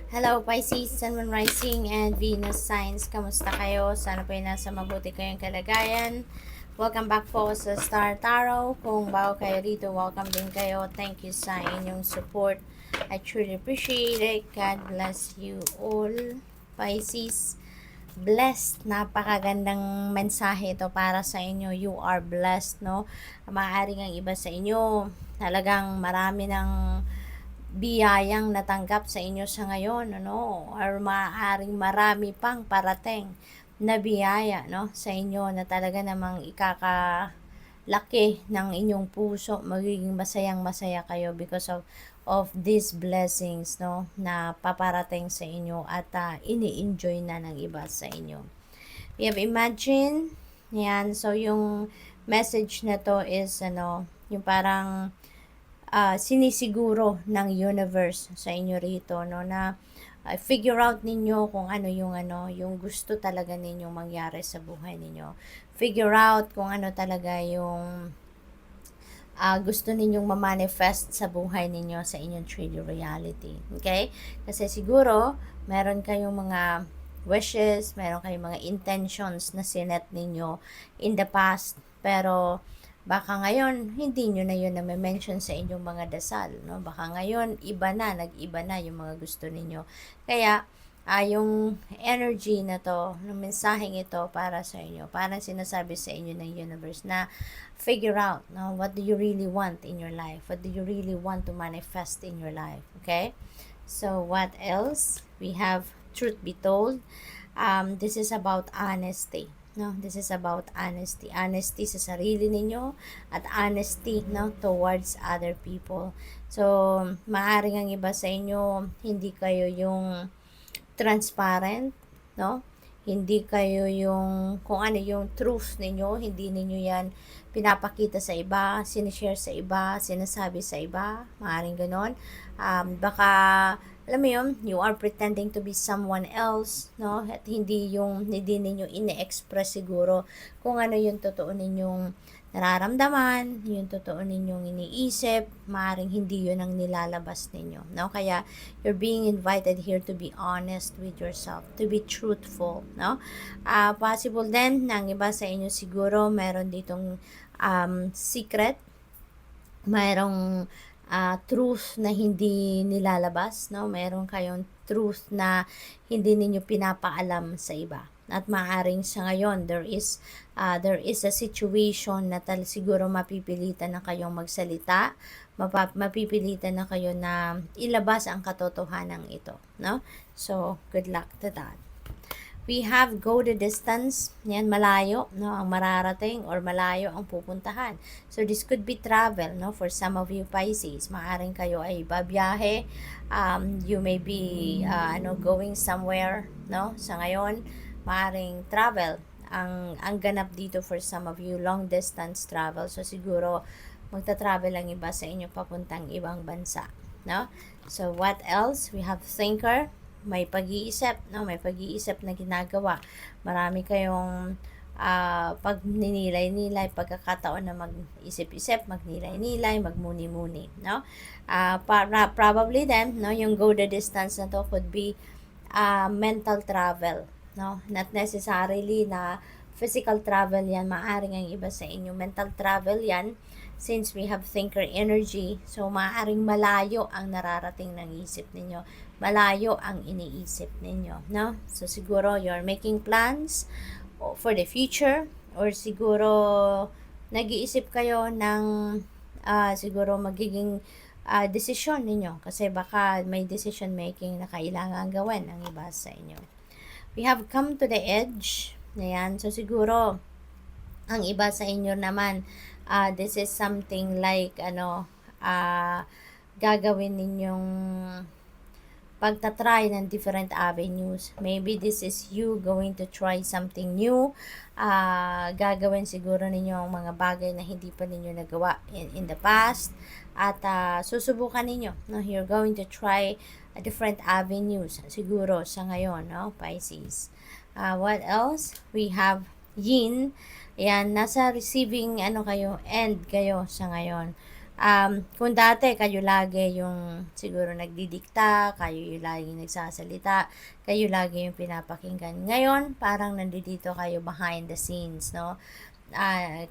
Hello Pisces, Sun, Moon Rising, and Venus signs. Kamusta kayo? Sana po ay nasa mabuti kayong kalagayan. Welcome back po sa Star Tarot. Kung bago kayo rito, welcome din kayo. Thank you sa inyong support. I truly appreciate it. God bless you all. Pisces, blessed. Napakagandang mensahe ito para sa inyo. You are blessed, no? Maaaring ang iba sa inyo, talagang marami ng biyayang natanggap sa inyo sa ngayon, ano, or maaaring marami pang parating na biyaya, no, sa inyo na talaga namang ikakalaki ng inyong puso. Magiging masayang masaya kayo because of these blessings, no, na paparating sa inyo at ini-enjoy na ng iba sa inyo. We have Imagine, yan, so yung message na to is, ano, yung parang sinisiguro ng universe sa inyo rito, no, na figure out ninyo kung ano yung gusto talaga ninyong mangyari sa buhay ninyo. Figure out kung ano talaga yung gusto ninyong ma-manifest sa buhay ninyo sa inyong 3D reality. Okay? Kasi siguro meron kayong mga wishes, meron kayong mga intentions na sinet ninyo in the past, pero baka ngayon, hindi nyo na yun na-mention sa inyong mga dasal, no? Baka ngayon, nag-iba na yung mga gusto ninyo. Kaya, yung energy na to, yung mensaheng ito para sa inyo, parang sinasabi sa inyo ng universe na figure out, no? What do you really want in your life? What do you really want to manifest in your life? Okay? So, what else? We have truth be told. This is about honesty. No, this is about honesty. Honesty sa sarili ninyo at honesty, no, towards other people. So, maaring ang iba sa inyo, hindi kayo yung transparent, no? Hindi kayo yung, kung ano yung truth ninyo, hindi ninyo yan pinapakita sa iba, sinishare sa iba, sinasabi sa iba, maaaring ganon. Baka, alam mo yun, you are pretending to be someone else, no? At hindi ninyo ine-express siguro kung ano yung totoo ninyong nararamdaman, yung totoo ninyong iniisip, maaaring hindi yun ang nilalabas ninyo, no? Kaya, you're being invited here to be honest with yourself, to be truthful, no? Possible din, ng iba sa inyo siguro, meron ditong secret, mayroong truth na hindi nilalabas, no? Meron kayong truth na hindi ninyo pinapaalam sa iba. At maaaring sa ngayon, there is a situation na siguro mapipilitan na kayong magsalita, mapipilitan na kayo na ilabas ang katotohanan ito, no? So, good luck to that. We have go the distance. Yan, malayo, no, ang mararating or malayo ang pupuntahan. So, this could be travel, no, for some of you Pisces. Maaring kayo ay babiyahe. You may be, going somewhere, no, sa ngayon. Maaring travel. Ang ganap dito for some of you, long distance travel. So, siguro, magta-travel ang iba sa inyo papuntang ibang bansa, no? So, what else? We have thinker. May pag-iisip, no? May pag-iisip na ginagawa. Marami kayong pagninilay-nilay, pagkakataon na mag-isip-isip, magnilay-nilay, magmuni-muni, no? Probably then, no, yung go the distance na to could be mental travel, no? Not necessarily na physical travel yan. Maaring ang iba sa inyo, mental travel yan, since we have thinker energy. So, maaring malayo ang nararating ng isip ninyo. Malayo ang iniisip ninyo, no? So, siguro you're making plans for the future, or siguro nag-iisip kayo ng siguro magiging desisyon ninyo, kasi baka may decision making na kailangan gawin ng iba sa inyo. We have come to the edge. Ayan. So, siguro ang iba sa inyo naman, this is something like, gagawin ninyong pagtatry ng different avenues. Maybe this is you going to try something new. Gagawin siguro ninyo ang mga bagay na hindi pa ninyo nagawa in the past. At susubukan ninyo. No? You're going to try different avenues siguro sa ngayon, no, Pisces. What else? We have Yin. Ayan, nasa receiving end kayo sa ngayon. Kung dati kayo lagi yung siguro nagdidikta, kayo yung laging nagsasalita, kayo lagi yung pinapakinggan. Ngayon, parang nandito kayo behind the scenes, no?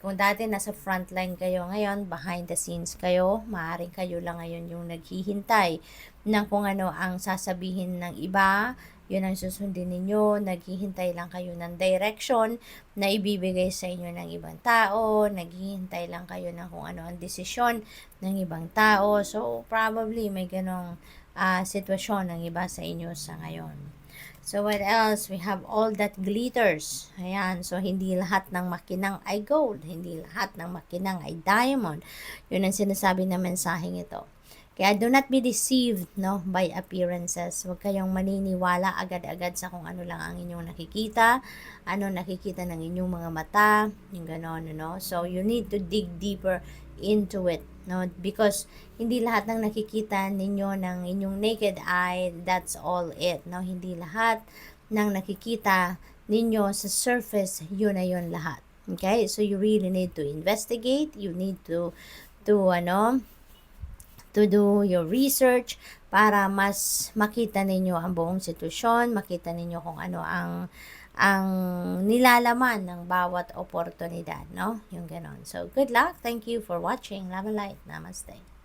Kung dati nasa frontline kayo, ngayon behind the scenes kayo, maaaring kayo lang ngayon yung naghihintay ng kung ano ang sasabihin ng iba, yun ang susundin ninyo, naghihintay lang kayo ng direction na ibibigay sa inyo ng ibang tao, naghihintay lang kayo ng kung ano ang desisyon ng ibang tao. So, probably may ganong sitwasyon ng iba sa inyo sa ngayon. So, what else? We have all that glitters. Ayan. So, hindi lahat ng makinang ay gold. Hindi lahat ng makinang ay diamond. Yun ang sinasabi ng mensaheng ito. Kaya do not be deceived, no, by appearances. Huwag kayong maniniwala agad-agad sa kung ano lang ang inyong nakikita, ano nakikita ng inyong mga mata, yung gano'n, no? So, you need to dig deeper into it, no? Because hindi lahat ng nakikita ninyo ng inyong naked eye, that's all it, no? Hindi lahat ng nakikita ninyo sa surface, yun na yun lahat. Okay? So, you really need to investigate, you need to do your research para mas makita ninyo ang buong sitwasyon, makita ninyo kung ano ang nilalaman ng bawat oportunidad, no? Yung ganon. So, good luck. Thank you for watching. Love and light. Namaste.